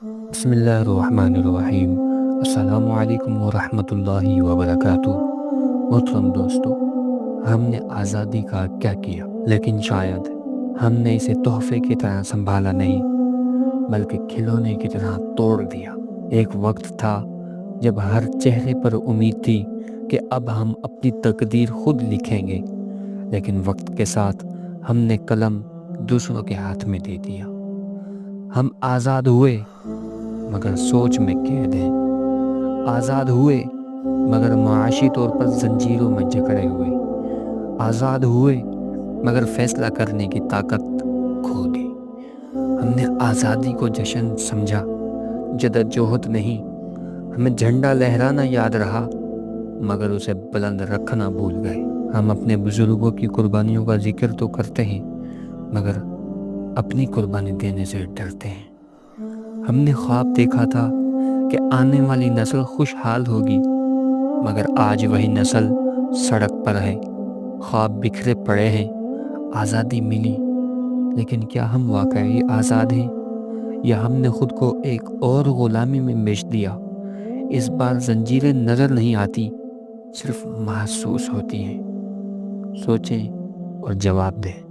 بسم اللہ الرحمن الرحیم۔ السلام علیکم ورحمۃ اللہ وبرکاتہ۔ محترم دوستو، ہم نے آزادی کا کیا کیا، لیکن شاید ہم نے اسے تحفے کی طرح سنبھالا نہیں، بلکہ کھلونے کی طرح توڑ دیا۔ ایک وقت تھا جب ہر چہرے پر امید تھی کہ اب ہم اپنی تقدیر خود لکھیں گے، لیکن وقت کے ساتھ ہم نے قلم دوسروں کے ہاتھ میں دے دیا۔ ہم آزاد ہوئے مگر سوچ میں قید ہیں، آزاد ہوئے مگر معاشی طور پر زنجیروں میں جکڑے ہوئے، آزاد ہوئے مگر فیصلہ کرنے کی طاقت کھو دی۔ ہم نے آزادی کو جشن سمجھا، جدوجہد نہیں۔ ہمیں جھنڈا لہرانا یاد رہا مگر اسے بلند رکھنا بھول گئے۔ ہم اپنے بزرگوں کی قربانیوں کا ذکر تو کرتے ہیں مگر اپنی قربانی دینے سے ڈرتے ہیں۔ ہم نے خواب دیکھا تھا کہ آنے والی نسل خوشحال ہوگی، مگر آج وہی نسل سڑک پر ہے۔ خواب بکھرے پڑے ہیں، آزادی ملی، لیکن کیا ہم واقعی آزاد ہیں یا ہم نے خود کو ایک اور غلامی میں بیچ دیا؟ اس بار زنجیریں نظر نہیں آتی، صرف محسوس ہوتی ہیں۔ سوچیں اور جواب دیں۔